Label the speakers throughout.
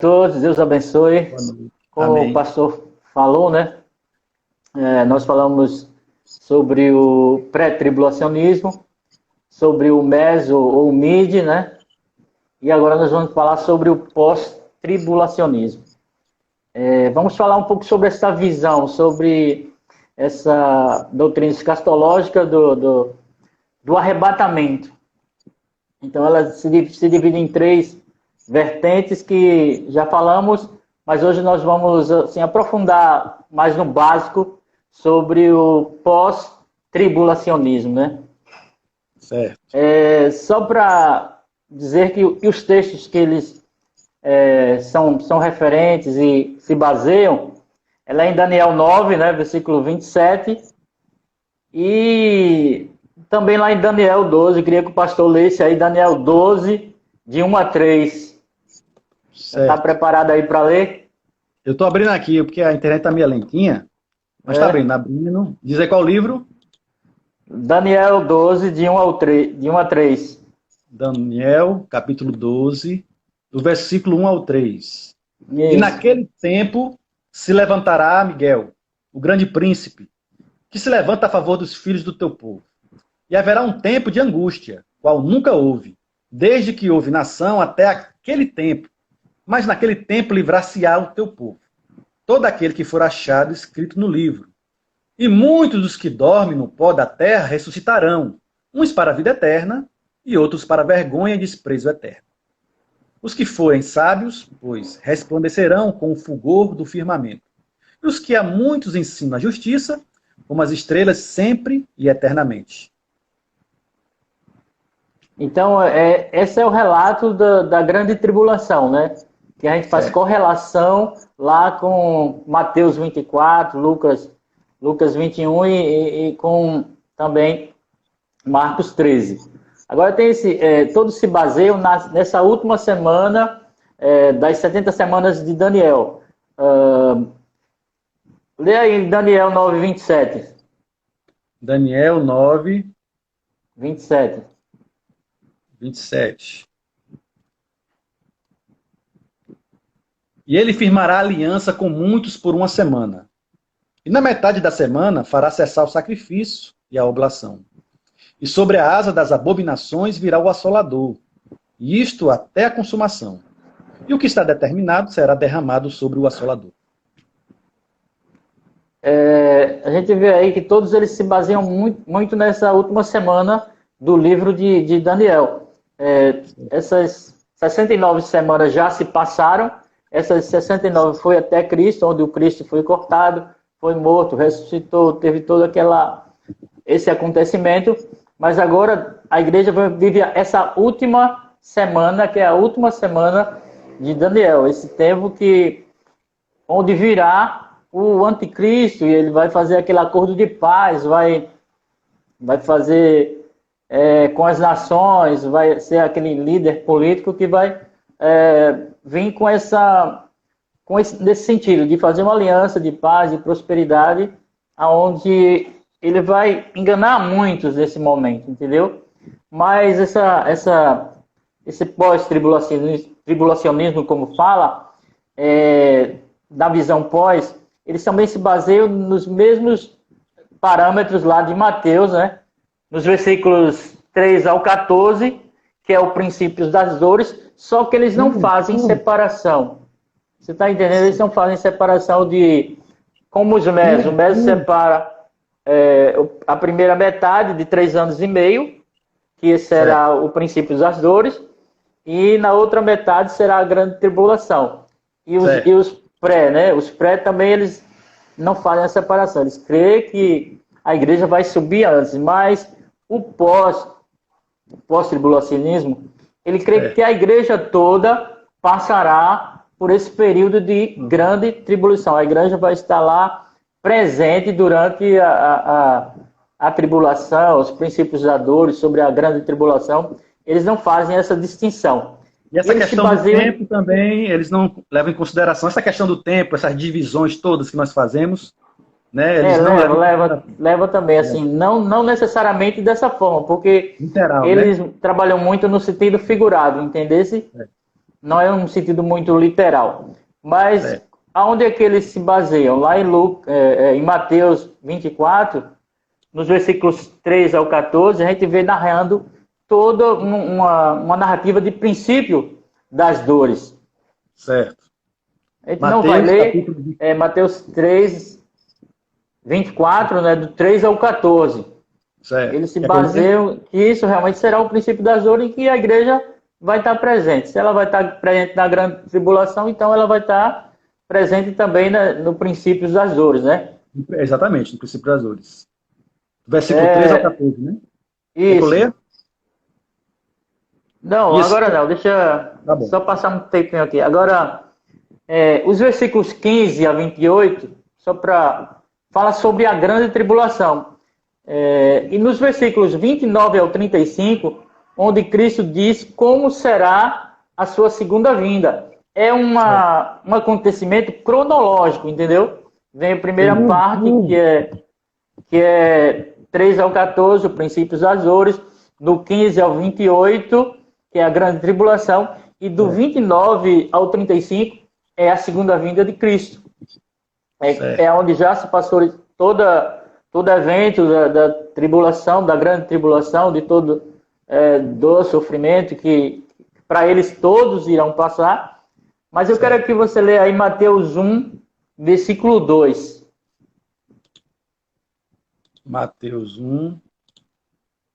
Speaker 1: Todos, Deus abençoe.
Speaker 2: Boa noite.
Speaker 1: Como o
Speaker 2: Amém.
Speaker 1: pastor falou, né? Nós falamos sobre o pré-tribulacionismo, sobre o meso ou o mid, né? E agora nós vamos falar sobre o pós-tribulacionismo. Vamos falar um pouco sobre essa visão, sobre essa doutrina escatológica do arrebatamento. Então, ela se divide em três vertentes que já falamos, mas hoje nós vamos assim, aprofundar mais no básico sobre o pós-tribulacionismo, né?
Speaker 2: Certo.
Speaker 1: Só para dizer que os textos que eles são referentes e se baseiam, ela é em Daniel 9, né, versículo 27, e também lá em Daniel 12, queria que o pastor lesse aí Daniel 12, de 1 a 3. Está
Speaker 2: Certo.
Speaker 1: preparado aí para ler?
Speaker 2: Eu estou abrindo aqui, porque a internet está meio lentinha, mas está abrindo. Diz aí qual livro?
Speaker 1: Daniel 12, de 1 a 3.
Speaker 2: Daniel, capítulo 12, do versículo 1 ao 3.
Speaker 1: Isso.
Speaker 2: E naquele tempo se levantará Miguel, o grande príncipe, que se levanta a favor dos filhos do teu povo. E haverá um tempo de angústia, qual nunca houve, desde que houve nação até aquele tempo. Mas naquele tempo livrar-se-á o teu povo, todo aquele que for achado escrito no livro. E muitos dos que dormem no pó da terra ressuscitarão, uns para a vida eterna e outros para a vergonha e desprezo eterno. Os que forem sábios, pois, resplandecerão com o fulgor do firmamento. E os que a muitos ensinam a justiça, como as estrelas sempre e eternamente.
Speaker 1: Então, esse é o relato da grande tribulação, né? Que a gente faz correlação lá com Mateus 24, Lucas 21 e com também Marcos 13. Agora tem todos se baseiam nessa última semana das 70 semanas de Daniel. Lê aí Daniel 9, 27.
Speaker 2: Daniel 9,
Speaker 1: 27.
Speaker 2: 27. E ele firmará aliança com muitos por uma semana. E na metade da semana fará cessar o sacrifício e a oblação. E sobre a asa das abominações virá o assolador, e isto até a consumação. E o que está determinado será derramado sobre o assolador.
Speaker 1: A gente vê aí que todos eles se baseiam muito nessa última semana do livro de Daniel. Essas 69 semanas já se passaram, essas 69 foi até Cristo, onde o Cristo foi cortado, foi morto, ressuscitou, teve todo esse acontecimento, mas agora a igreja vive essa última semana, que é a última semana de Daniel, esse tempo onde virá o anticristo, e ele vai fazer aquele acordo de paz, vai fazer com as nações, vai ser aquele líder político que vai vir nesse sentido, de fazer uma aliança de paz e prosperidade, aonde ele vai enganar muitos nesse momento, entendeu? Mas esse pós-tribulacionismo, como fala, da visão pós, eles também se baseiam nos mesmos parâmetros lá de Mateus, né? Nos versículos 3 ao 14, que é o princípio das dores, só que eles não fazem separação. Você está entendendo? Eles não fazem separação como os meses. O mês separa a primeira metade de 3 anos e meio, que será o princípio das dores, e na outra metade será a grande tribulação. E os pré, né? Os pré também, eles não fazem a separação. Eles creem que a igreja vai subir antes, mas o pós-tribulacionismo, ele crê que a igreja toda passará por esse período de grande tribulação. A igreja vai estar lá presente durante a tribulação, os princípios da dor, sobre a grande tribulação. Eles não fazem essa distinção.
Speaker 2: E essa questão do tempo também, eles não levam em consideração essa questão do tempo, essas divisões todas que nós fazemos, né? Eles
Speaker 1: leva também, assim, não necessariamente dessa forma, porque
Speaker 2: literal,
Speaker 1: eles
Speaker 2: né?
Speaker 1: trabalham muito no sentido figurado, entendesse? não é um sentido muito literal. Mas aonde é que eles se baseiam? Lá em Mateus 24, nos versículos 3 ao 14, a gente vê narrando toda uma narrativa de princípio das dores.
Speaker 2: Certo.
Speaker 1: A gente não vai ler Mateus 3, 24, né, do 3 ao 14.
Speaker 2: Certo.
Speaker 1: Eles se baseiam que isso realmente será o princípio das dores e que a igreja vai estar presente. Se ela vai estar presente na grande tribulação, então ela vai estar presente também no princípio das dores, né?
Speaker 2: Exatamente, no princípio das dores. Versículo 3 ao 14, né?
Speaker 1: Isso.
Speaker 2: Quer ler?
Speaker 1: Não, isso. Agora não. Deixa só passar um tempinho aqui. Agora, os versículos 15 a 28, só para falar sobre a grande tribulação. E nos versículos 29 ao 35, onde Cristo diz como será a sua segunda vinda. É um acontecimento cronológico, entendeu? Vem a primeira parte, que é 3 ao 14, o princípios das dores, do 15 ao 28, que é a grande tribulação, e do 29 ao 35 é a segunda vinda de Cristo. É onde já se passou todo evento da tribulação, da grande tribulação, de todo dor, sofrimento, que para eles todos irão passar. Mas eu quero que você leia aí Mateus 1, versículo 2.
Speaker 2: Mateus 1.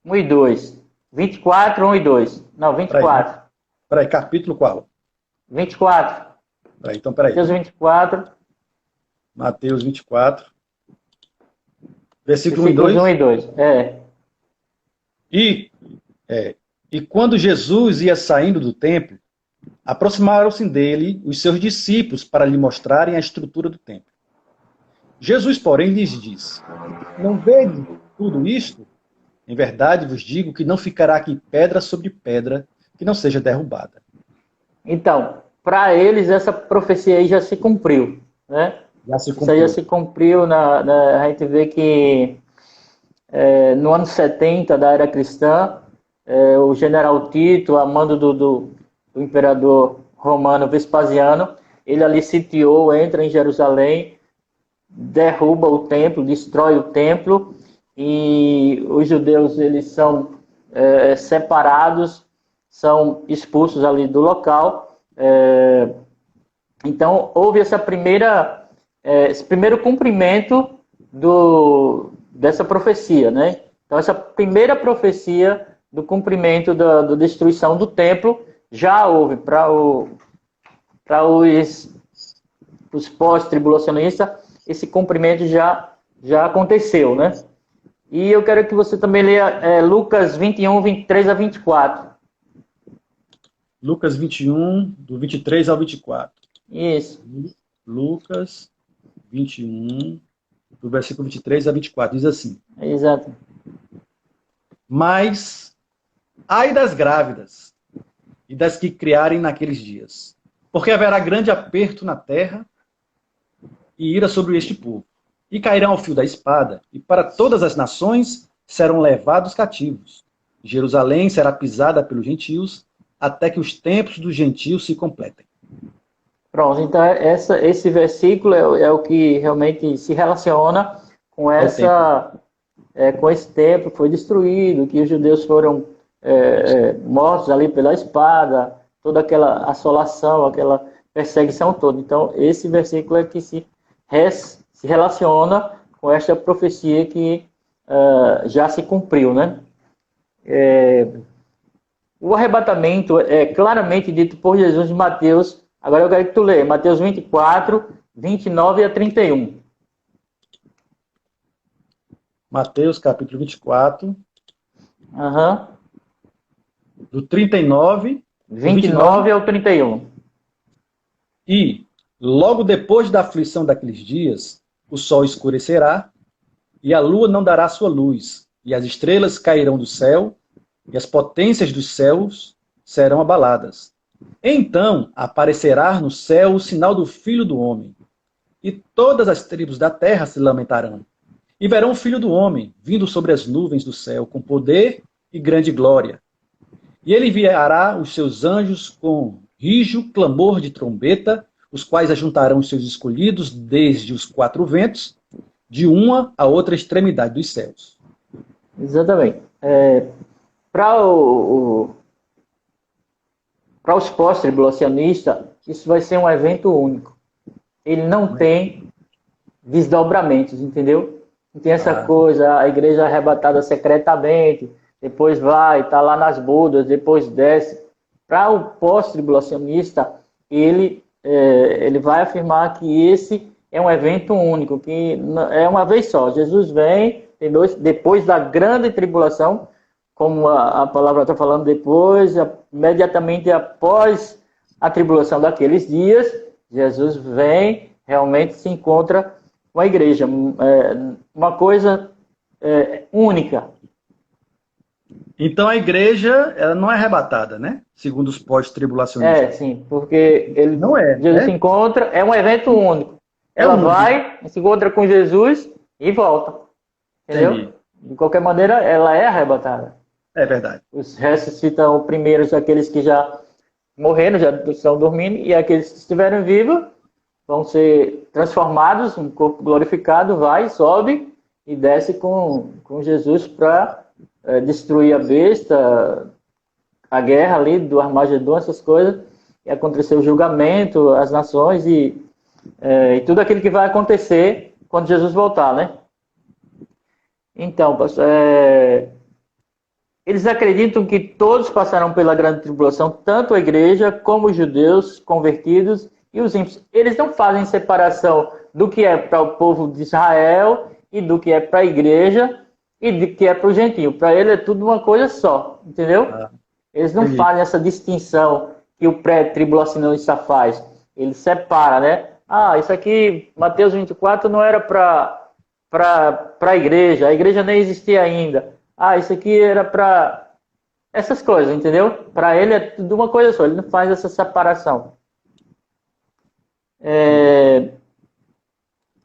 Speaker 1: 1 e 2. 24, 1 e 2. Não, 24.
Speaker 2: Peraí, capítulo qual?
Speaker 1: 24.
Speaker 2: Então, peraí.
Speaker 1: Mateus 24.
Speaker 2: Mateus 24. Versículo 1 e 2.
Speaker 1: 1 e 2,
Speaker 2: E quando Jesus ia saindo do templo, aproximaram-se dele os seus discípulos para lhe mostrarem a estrutura do templo. Jesus, porém, lhes disse: Não vedes tudo isto? Em verdade vos digo que não ficará aqui pedra sobre pedra que não seja derrubada.
Speaker 1: Então, para eles essa profecia aí já se cumpriu, né?
Speaker 2: Já se cumpriu.
Speaker 1: Isso aí já se cumpriu, a gente vê que no ano 70 da era cristã, o general Tito, a mando do imperador romano Vespasiano, ele ali sitiou, entra em Jerusalém, derruba o templo, destrói o templo, e os judeus eles são separados, são expulsos ali do local. Então houve esse primeiro cumprimento dessa profecia, né? Então essa primeira profecia do cumprimento da destruição do templo já houve para os pós-tribulacionistas. Esse cumprimento já aconteceu, né? E eu quero que você também leia Lucas 21, 23 a 24.
Speaker 2: Lucas 21, do 23 ao 24.
Speaker 1: Isso.
Speaker 2: Lucas 21, do versículo 23 a 24. Diz assim.
Speaker 1: Exato.
Speaker 2: Mas, ai das grávidas e das que criarem naqueles dias, porque haverá grande aperto na terra e ira sobre este povo. E cairão ao fio da espada, e para todas as nações serão levados cativos. Jerusalém será pisada pelos gentios, até que os tempos dos gentios se completem.
Speaker 1: Pronto, então esse versículo é o que realmente se relaciona com com esse templo que foi destruído, que os judeus foram mortos ali pela espada, toda aquela assolação, aquela perseguição toda. Então, esse versículo é que se relaciona com esta profecia que já se cumpriu, né? O arrebatamento é claramente dito por Jesus em Mateus. Agora eu quero que tu leia Mateus 24, 29 a 31.
Speaker 2: Mateus capítulo 24.
Speaker 1: Uhum.
Speaker 2: Do 39.
Speaker 1: 29 ao 31.
Speaker 2: E, logo depois da aflição daqueles dias, o sol escurecerá, e a lua não dará sua luz, e as estrelas cairão do céu, e as potências dos céus serão abaladas. Então aparecerá no céu o sinal do Filho do Homem, e todas as tribos da terra se lamentarão, e verão o Filho do Homem vindo sobre as nuvens do céu, com poder e grande glória. E ele enviará os seus anjos com rijo clamor de trombeta, os quais ajuntarão os seus escolhidos desde os quatro ventos, de uma a outra extremidade dos céus.
Speaker 1: Exatamente. Para os pós-tribulacionistas, isso vai ser um evento único. Ele não tem desdobramentos, entendeu? Não tem essa coisa, a igreja arrebatada secretamente, depois vai, está lá nas bodas, depois desce. Para o pós-tribulacionista, ele vai afirmar que esse é um evento único, que é uma vez só. Jesus vem, depois da grande tribulação, como a palavra está falando, depois, imediatamente após a tribulação daqueles dias, Jesus vem, realmente se encontra com a igreja. Uma coisa única.
Speaker 2: Então a igreja ela não é arrebatada, né? Segundo os pós-tribulacionistas.
Speaker 1: Sim, porque Jesus se encontra, é um evento único. Ela vai, se encontra com Jesus e volta. Entendeu? Entendi. De qualquer maneira, ela é arrebatada.
Speaker 2: É verdade.
Speaker 1: Os ressuscitam primeiros aqueles que já morreram, já estão dormindo, e aqueles que estiverem vivos vão ser transformados, um corpo glorificado, vai, sobe e desce com Jesus para destruir a besta, a guerra ali do Armagedon, essas coisas, e acontecer o julgamento, as nações e tudo aquilo que vai acontecer quando Jesus voltar, né? Então, pastor, eles acreditam que todos passarão pela grande tribulação, tanto a igreja como os judeus convertidos e os ímpios. Eles não fazem separação do que é para o povo de Israel e do que é para a igreja e do que é para o gentio. Para ele é tudo uma coisa só, entendeu? Eles não fazem essa distinção que o pré-tribulacionista faz. Ele separa, né? Isso aqui, Mateus 24, não era para a igreja nem existia ainda. Isso aqui era para essas coisas, entendeu? Para ele é tudo uma coisa só, ele não faz essa separação.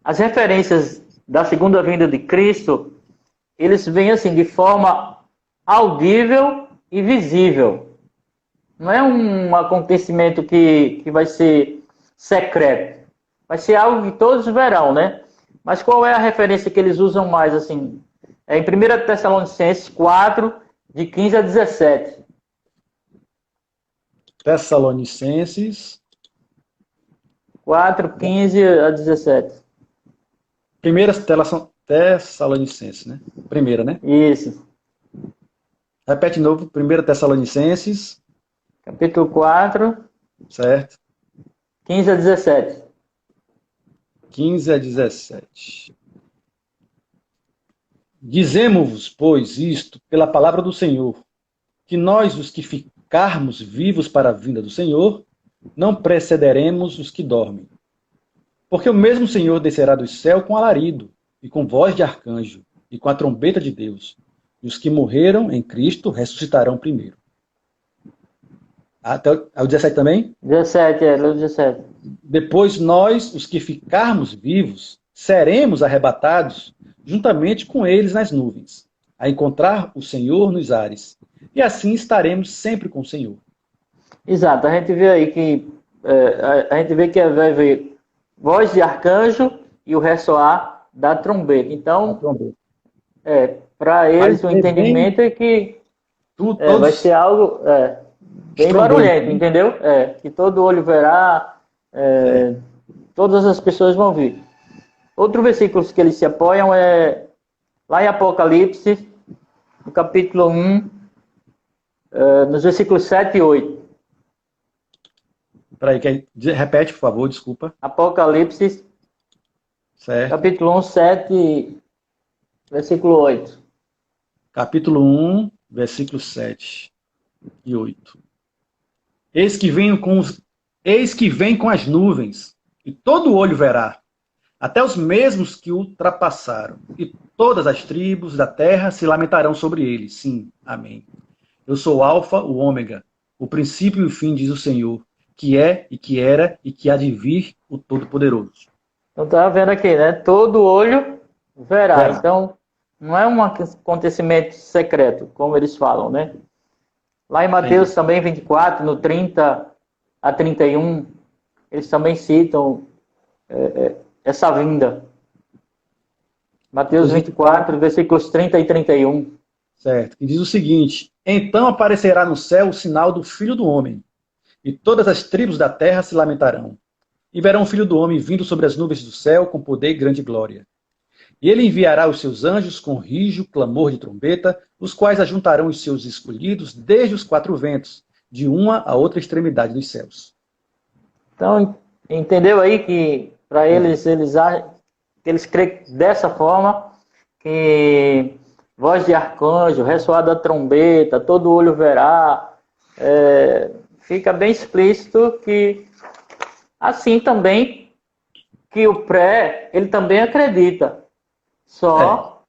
Speaker 1: As referências da segunda vinda de Cristo, eles vêm assim, de forma audível e visível. Não é um acontecimento que vai ser secreto. Vai ser algo que todos verão, né? Mas qual é a referência que eles usam mais, assim? Em 1 Tessalonicenses 4, de 15 a 17.
Speaker 2: Tessalonicenses
Speaker 1: 4, 15 a 17.
Speaker 2: Primeira Tessalonicenses, né? Primeira, né?
Speaker 1: Isso.
Speaker 2: Repete de novo. 1 Tessalonicenses.
Speaker 1: Capítulo 4.
Speaker 2: Certo.
Speaker 1: 15 a 17.
Speaker 2: 15 a 17. Dizemos-vos, pois, isto pela palavra do Senhor, que nós, os que ficarmos vivos para a vinda do Senhor, não precederemos os que dormem. Porque o mesmo Senhor descerá do céu com alarido, e com voz de arcanjo, e com a trombeta de Deus, e os que morreram em Cristo ressuscitarão primeiro. Até o 17 também?
Speaker 1: 17, o 17.
Speaker 2: Depois nós, os que ficarmos vivos, seremos arrebatados juntamente com eles nas nuvens, a encontrar o Senhor nos ares. E assim estaremos sempre com o Senhor.
Speaker 1: Exato, a gente vê aí que vai ver voz de arcanjo e o ressoar da trombeta. Então, para eles o entendimento é que vai ser algo bem barulhento, entendeu? Que todo olho verá, todas as pessoas vão ver. Outro versículo que eles se apoiam é lá em Apocalipse, no capítulo 1, nos versículos 7 e 8.
Speaker 2: Repete, por favor, desculpa.
Speaker 1: Apocalipse,
Speaker 2: certo.
Speaker 1: Capítulo 1, 7, versículo 8.
Speaker 2: Capítulo 1, versículo 7 e 8. Eis que vem com as nuvens, e todo olho verá, até os mesmos que ultrapassaram, e todas as tribos da terra se lamentarão sobre ele. Sim, amém. Eu sou o Alfa, o Ômega, o princípio e o fim, diz o Senhor, que é, e que era, e que há de vir o Todo-Poderoso.
Speaker 1: Então tá vendo aqui, né? Todo olho verá. Então, não é um acontecimento secreto, como eles falam, né? Lá em Mateus também, 24, no 30, a 31, eles também citam essa vinda. Mateus 24, versículos 30 e 31.
Speaker 2: Certo, que diz o seguinte: então aparecerá no céu o sinal do Filho do Homem, e todas as tribos da terra se lamentarão, e verão o Filho do Homem vindo sobre as nuvens do céu com poder e grande glória. E ele enviará os seus anjos com rijo, clamor de trombeta, os quais ajuntarão os seus escolhidos desde os 4 ventos, de uma a outra extremidade dos céus.
Speaker 1: Então, entendeu aí que para eles creem dessa forma, que voz de arcanjo, ressoar da trombeta, todo olho verá, fica bem explícito que assim também que o pré, ele também acredita. Só,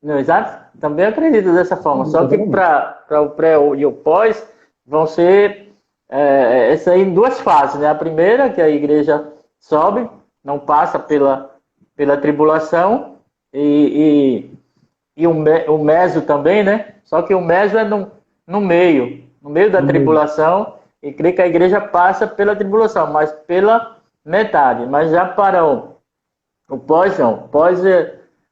Speaker 1: não, exato? Também acredita dessa forma. Só que para o pré e o pós vão ser essa aí em 2 fases, né? A primeira, que a igreja sobe, não passa pela tribulação, e o meso também, né? Só que o meso é no meio da tribulação, e creio que a igreja passa pela tribulação, mas pela metade. Mas já para o pós, não. Pós,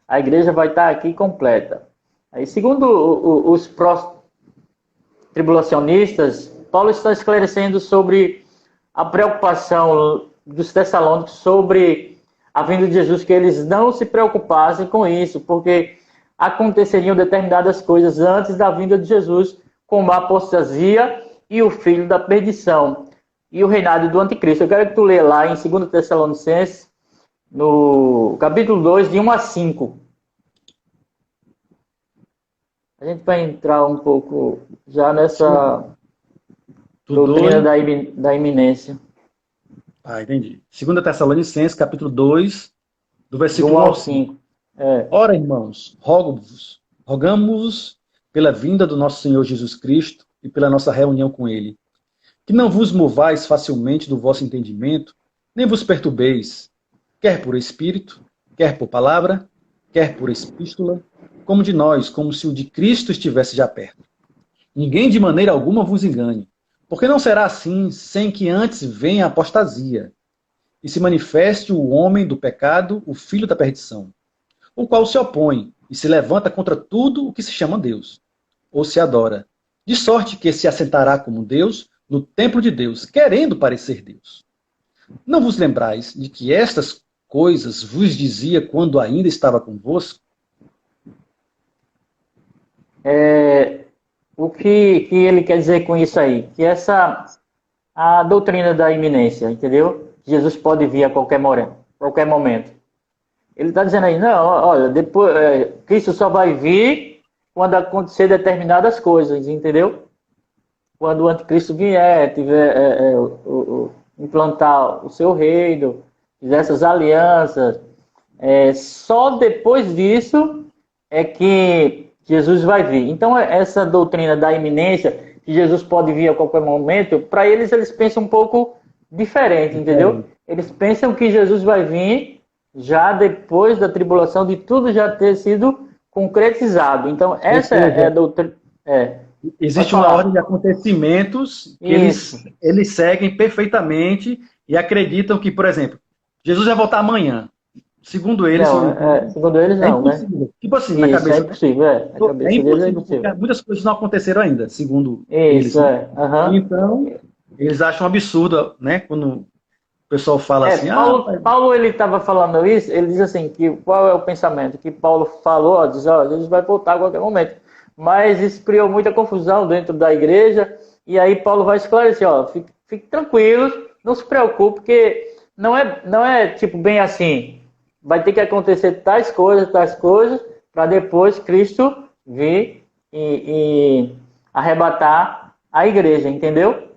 Speaker 1: a igreja vai estar aqui completa. Aí, segundo os pró-tribulacionistas, Paulo está esclarecendo sobre a preocupação dos tessalônicos sobre a vinda de Jesus, que eles não se preocupassem com isso, porque aconteceriam determinadas coisas antes da vinda de Jesus, como a apostasia e o filho da perdição, e o reinado do anticristo. Eu quero que tu leia lá em 2 Tessalonicenses, no capítulo 2, de 1 a 5. A gente vai entrar um pouco já nessa doutrina da iminência.
Speaker 2: Entendi. 2 Tessalonicenses, capítulo 2, do versículo 1 ao 5. Ora, irmãos, rogamos-vos pela vinda do nosso Senhor Jesus Cristo e pela nossa reunião com Ele, que não vos movais facilmente do vosso entendimento, nem vos perturbeis, quer por espírito, quer por palavra, quer por epístola, como de nós, como se o de Cristo estivesse já perto. Ninguém de maneira alguma vos engane, porque não será assim sem que antes venha a apostasia, e se manifeste o homem do pecado, o filho da perdição, o qual se opõe e se levanta contra tudo o que se chama Deus, ou se adora, de sorte que se assentará como Deus no templo de Deus, querendo parecer Deus. Não vos lembrais de que estas coisas vos dizia quando ainda estava convosco?
Speaker 1: O que ele quer dizer com isso aí? Que a doutrina da iminência, entendeu? Jesus pode vir a qualquer momento. Ele está dizendo aí, não, olha, depois, Cristo só vai vir quando acontecer determinadas coisas, entendeu? Quando o anticristo vier, tiver implantar o seu reino, fizer essas alianças, só depois disso é que Jesus vai vir. Então, essa doutrina da iminência, que Jesus pode vir a qualquer momento, para eles pensam um pouco diferente, entendeu? Eles pensam que Jesus vai vir já depois da tribulação, de tudo já ter sido concretizado. Então, essa é a doutrina.
Speaker 2: Existe uma ordem de acontecimentos que eles seguem perfeitamente e acreditam que, por exemplo, Jesus vai voltar amanhã. Segundo eles...
Speaker 1: segundo eles, não, né?
Speaker 2: Tipo assim, na cabeça.
Speaker 1: É impossível, na cabeça deles é impossível.
Speaker 2: Porque muitas coisas não aconteceram ainda, segundo eles. Então, eles acham um absurdo, né? Quando o pessoal fala assim...
Speaker 1: Paulo, ele estava falando isso, ele diz assim, que qual é o pensamento? Que Paulo falou, diz, Jesus vai voltar a qualquer momento. Mas isso criou muita confusão dentro da igreja, e aí Paulo vai esclarecer, fique tranquilos, não se preocupe, porque não é tipo bem assim. Vai ter que acontecer tais coisas, para depois Cristo vir e arrebatar a igreja, entendeu?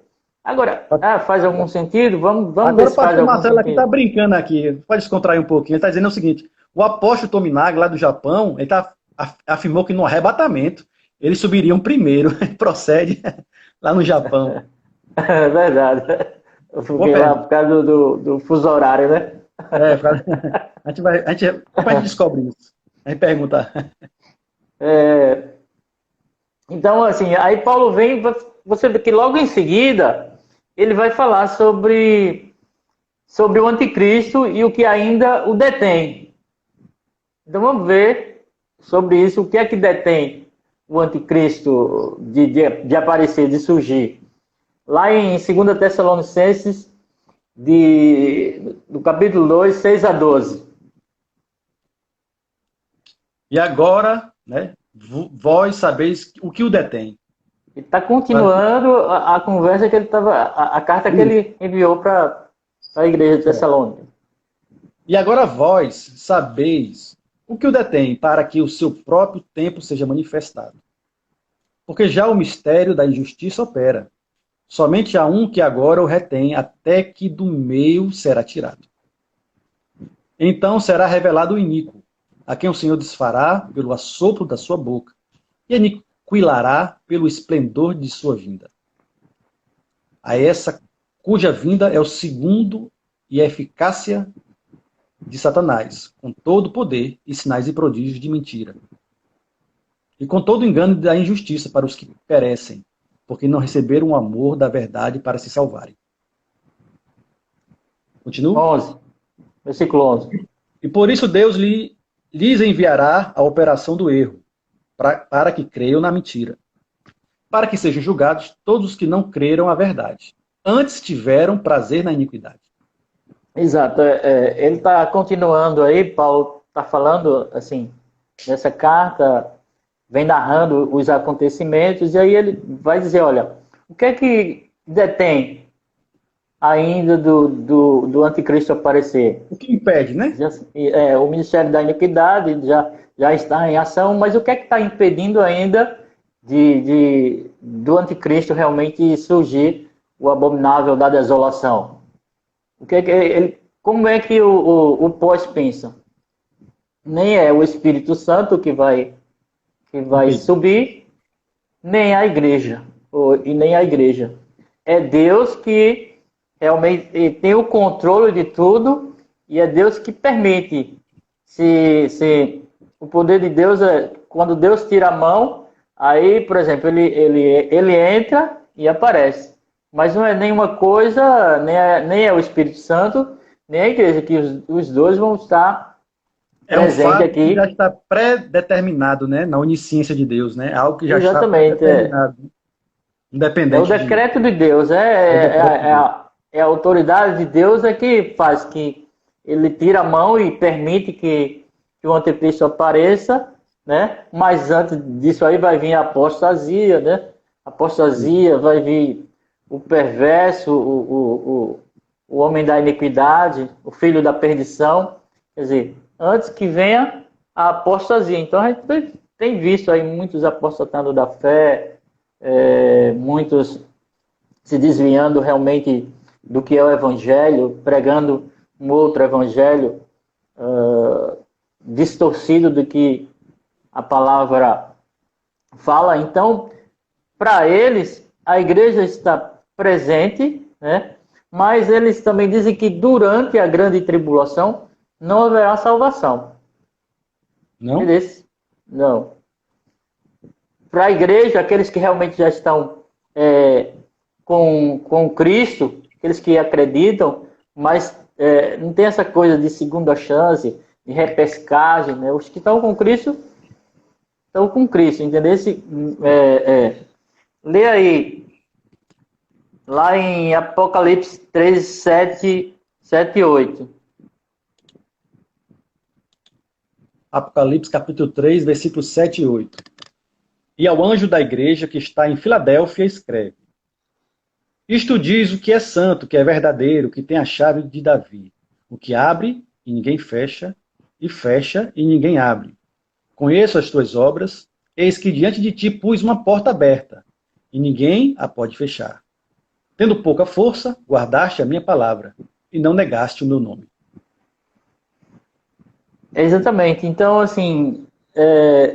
Speaker 1: Agora, faz algum sentido? Vamos ver se faz algum sentido. Agora o Marcelo
Speaker 2: aqui está brincando aqui, pode descontrair um pouquinho. Ele está dizendo o seguinte, o apóstolo Tominag, lá do Japão, ele afirmou que no arrebatamento eles subiriam primeiro, procede lá no Japão.
Speaker 1: É verdade. Porque lá por causa do fuso horário, né?
Speaker 2: A gente descobre isso. A gente pergunta.
Speaker 1: Então, assim, aí Paulo vem, você vê que logo em seguida, ele vai falar sobre o anticristo e o que ainda o detém. Então vamos ver sobre isso, o que é que detém o anticristo de aparecer, de surgir. Lá em 2 Tessalonicenses, do capítulo 2, 6 a 12.
Speaker 2: E agora, né, vós sabeis o que o detém.
Speaker 1: Ele está continuando a conversa que ele estava, a carta que ele enviou para a igreja de Tessalônica.
Speaker 2: E agora vós sabeis o que o detém, para que o seu próprio tempo seja manifestado. Porque já o mistério da injustiça opera. Somente há um que agora o retém, até que do meio será tirado. Então será revelado o iníquo, a quem o Senhor desfará pelo assopro da sua boca, e aniquilará pelo esplendor de sua vinda. A essa cuja vinda é o segundo e a eficácia de Satanás, com todo o poder e sinais e prodígios de mentira, e com todo o engano da injustiça para os que perecem, porque não receberam o amor da verdade para se salvarem. Continua?
Speaker 1: 11, versículo 11.
Speaker 2: E por isso Deus lhes enviará a operação do erro, para que creiam na mentira, para que sejam julgados todos os que não creram a verdade, antes tiveram prazer na iniquidade.
Speaker 1: Exato. Ele está continuando aí, Paulo está falando, assim, nessa carta, vem narrando os acontecimentos, e aí ele vai dizer, olha, o que é que detém ainda do anticristo aparecer?
Speaker 2: O que impede, né?
Speaker 1: O Ministério da Iniquidade já está em ação, mas o que é que está impedindo ainda do anticristo realmente surgir, o abominável da desolação? Como é que o pós pensa? Nem é o Espírito Santo que vai subir, nem a igreja, e nem a igreja. É Deus que realmente tem o controle de tudo, e é Deus que permite. Se o poder de Deus quando Deus tira a mão, aí, por exemplo, ele entra e aparece. Mas não é nenhuma coisa, nem é o Espírito Santo, nem a igreja, que os dois vão estar presentes
Speaker 2: fato
Speaker 1: aqui.
Speaker 2: Que já está pré-determinado, né? Na onisciência de Deus, né? Algo que já
Speaker 1: Exatamente,
Speaker 2: está pré-determinado. Independente.
Speaker 1: É o decreto de Deus, a autoridade de Deus que faz que ele tira a mão e permite que o anticristo apareça, né? Mas antes disso aí vai vir a apostasia, né? Apostasia, vai vir o perverso, o homem da iniquidade, o filho da perdição. Quer dizer, antes que venha a apostasia. Então a gente tem visto aí muitos apostatando da fé, muitos se desviando realmente do que é o evangelho, pregando um outro evangelho distorcido do que a palavra fala. Então, para eles, a igreja está presente, né? Mas eles também dizem que durante a grande tribulação não haverá salvação.
Speaker 2: Não?
Speaker 1: Não. Para a igreja, aqueles que realmente já estão com Cristo, aqueles que acreditam, mas não tem essa coisa de segunda chance, de repescagem, né? Os que estão com Cristo, estão com Cristo, entendeu? Lê aí, lá em Apocalipse 13, 7 e 8.
Speaker 2: Apocalipse capítulo 3, versículos 7 e 8. E ao anjo da igreja que está em Filadélfia escreve: Isto diz o que é santo, que é verdadeiro, que tem a chave de Davi, o que abre e ninguém fecha, e fecha e ninguém abre. Conheço as tuas obras, eis que diante de ti pus uma porta aberta, e ninguém a pode fechar. Tendo pouca força, guardaste a minha palavra, e não negaste o meu nome.
Speaker 1: Exatamente. Então, assim,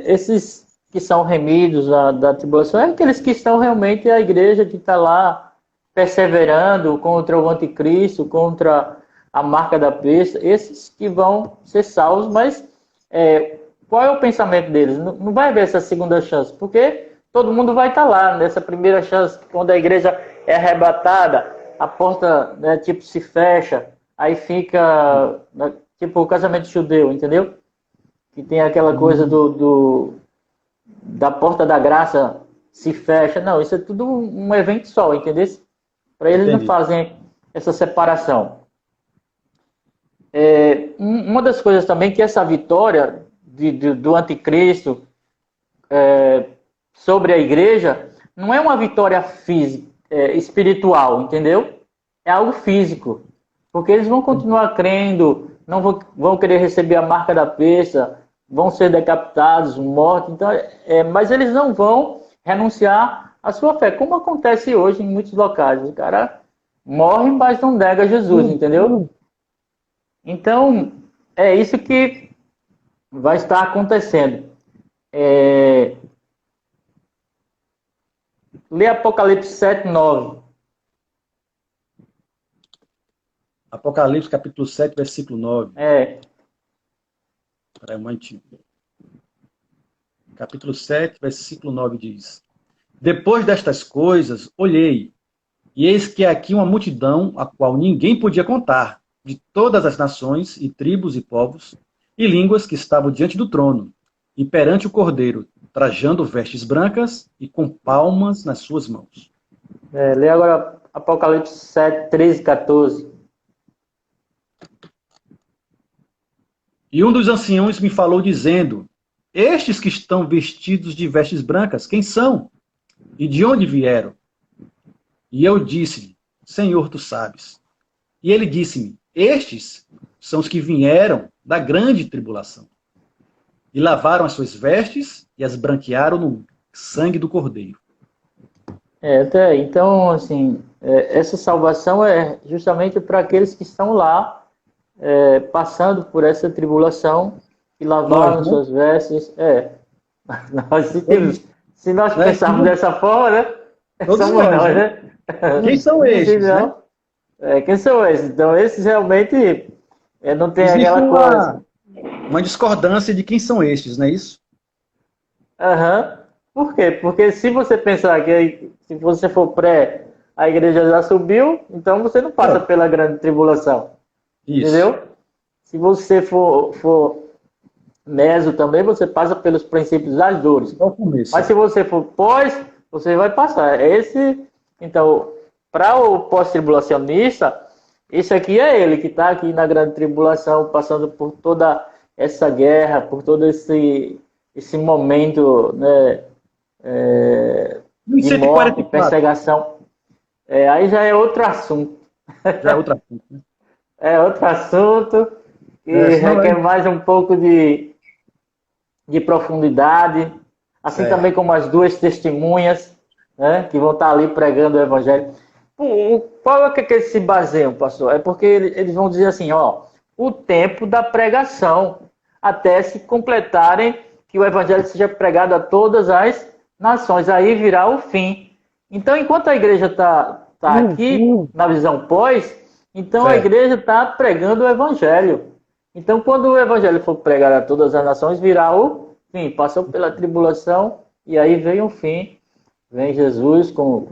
Speaker 1: esses que são remidos da tribulação é aqueles que estão realmente a igreja que está lá perseverando contra o anticristo, contra a marca da besta, esses que vão ser salvos, mas qual é o pensamento deles? Não vai haver essa segunda chance, porque todo mundo vai estar lá nessa primeira chance, quando a igreja é arrebatada, a porta, né, tipo, se fecha, aí fica, né, tipo, o casamento judeu, entendeu? Que tem aquela coisa da porta da graça se fecha. Não, isso é tudo um evento só, entendeu? Para eles não
Speaker 2: Entendi.
Speaker 1: fazem essa separação. Uma das coisas também que essa vitória do anticristo sobre a igreja não é uma vitória física, espiritual, entendeu? É algo físico. Porque eles vão continuar crendo, não vão querer receber a marca da besta, vão ser decapitados, mortos. Então, mas eles não vão renunciar à sua fé, como acontece hoje em muitos locais. O cara morre, mas não nega Jesus, entendeu? Então, é isso que vai estar acontecendo. Lê Apocalipse 7:9.
Speaker 2: Apocalipse, capítulo 7, versículo 9. Para um antigo. Capítulo 7, versículo 9 diz: Depois destas coisas, olhei, e eis que aqui uma multidão, a qual ninguém podia contar, de todas as nações, e tribos, e povos, e línguas que estavam diante do trono, e perante o Cordeiro, trajando vestes brancas e com palmas nas suas mãos.
Speaker 1: Lê agora Apocalipse 7, 13, 14.
Speaker 2: E um dos anciãos me falou, dizendo: Estes que estão vestidos de vestes brancas, quem são? E de onde vieram? E eu disse-lhe: Senhor, tu sabes. E ele disse-me: Estes são os que vieram da grande tribulação. E lavaram as suas vestes e as branquearam no sangue do Cordeiro.
Speaker 1: Então, assim, essa salvação é justamente para aqueles que estão lá, passando por essa tribulação, e lavaram
Speaker 2: Nós, né?
Speaker 1: suas vestes. Se nós pensarmos dessa forma, né?
Speaker 2: Todos
Speaker 1: Somos nós,
Speaker 2: né?
Speaker 1: né?
Speaker 2: Quem são estes, né?
Speaker 1: Quem são esses? Então, esses realmente não tem
Speaker 2: Existe
Speaker 1: aquela coisa.
Speaker 2: uma discordância de quem são estes, não é isso?
Speaker 1: Aham. Por quê? Porque se você pensar que se você for pré, a igreja já subiu, então você não passa pela grande tribulação.
Speaker 2: Isso.
Speaker 1: Entendeu? Se você for meso também, você passa pelos princípios das dores.
Speaker 2: É o começo.
Speaker 1: Mas se você for pós, você vai passar. Então, para o pós-tribulacionista, esse aqui é ele que está aqui na grande tribulação, passando por toda essa guerra, por todo esse momento, né, de morte, perseguição. Aí já é outro assunto.
Speaker 2: Já é outro assunto, né?
Speaker 1: É outro assunto que requer mais um pouco de profundidade, assim também como as duas testemunhas, né, que vão estar ali pregando o evangelho. Qual é que eles se baseiam, pastor? É porque eles vão dizer assim, o tempo da pregação, até se completarem que o evangelho seja pregado a todas as nações, aí virá o fim. Então, enquanto a igreja está aqui, na visão pós, então a igreja está pregando o evangelho. Então, quando o evangelho for pregado a todas as nações, virá o fim. Passou pela tribulação e aí vem o fim. Vem Jesus com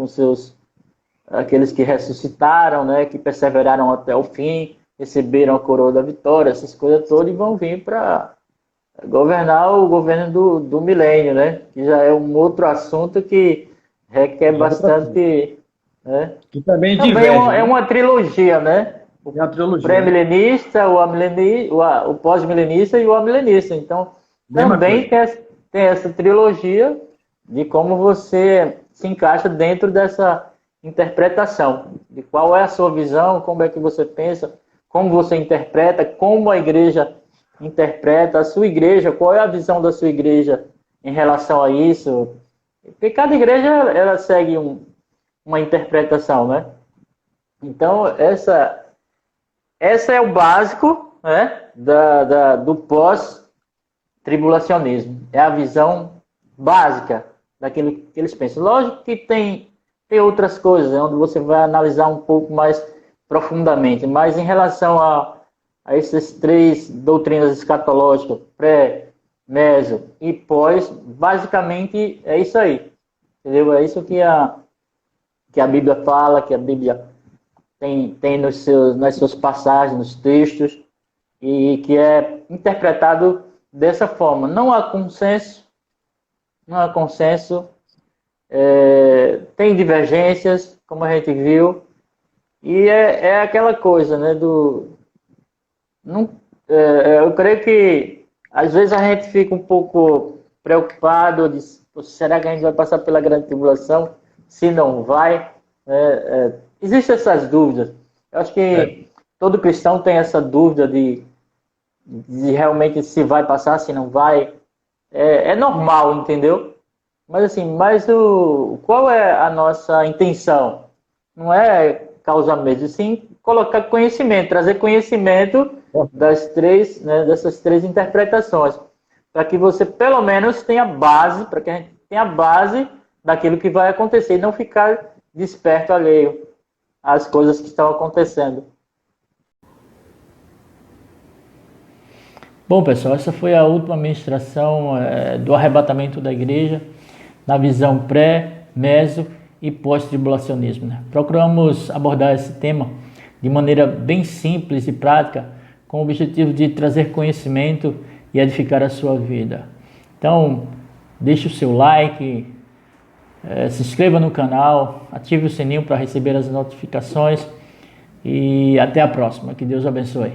Speaker 1: aqueles que ressuscitaram, né, que perseveraram até o fim, receberam a coroa da vitória, essas coisas todas, e vão vir para governar o governo do milênio, né? Que já é um outro assunto que requer bastante... Né?
Speaker 2: Que também
Speaker 1: diverge, é uma trilogia, né? O pré-milenista, o pós-milenista e o amilenista. Então, também tem essa trilogia de como você se encaixa dentro dessa interpretação. De qual é a sua visão, como é que você pensa, como você interpreta, como a igreja interpreta a sua igreja, qual é a visão da sua igreja em relação a isso. Porque cada igreja, ela segue uma interpretação, né? Então, essa é o básico, né, do pós-tribulacionismo. É a visão básica daquilo que eles pensam. Lógico que tem outras coisas, onde você vai analisar um pouco mais profundamente, mas em relação a essas três doutrinas escatológicas, pré, meso e pós, basicamente é isso aí. Entendeu? É isso que a Bíblia fala, que a Bíblia tem nas suas passagens, nos textos, e que é interpretado dessa forma. Não há consenso, tem divergências, como a gente viu, e é aquela coisa, né, eu creio que às vezes a gente fica um pouco preocupado, será que a gente vai passar pela grande tribulação? Se não vai, existem essas dúvidas. Eu acho que todo cristão tem essa dúvida de realmente se vai passar, se não vai. É normal, entendeu? Mas assim, qual é a nossa intenção? Não é causar medo, sim colocar conhecimento, trazer conhecimento dessas três interpretações, para que você pelo menos tenha base, para que a gente tenha base daquilo que vai acontecer e não ficar desperto alheio às coisas que estão acontecendo.
Speaker 3: Bom, pessoal, essa foi a última ministração do arrebatamento da igreja, na visão pré, meso e pós-tribulacionismo, né? Procuramos abordar esse tema de maneira bem simples e prática, com o objetivo de trazer conhecimento e edificar a sua vida. Então, deixe o seu like, se inscreva no canal, ative o sininho para receber as notificações e até a próxima. Que Deus abençoe.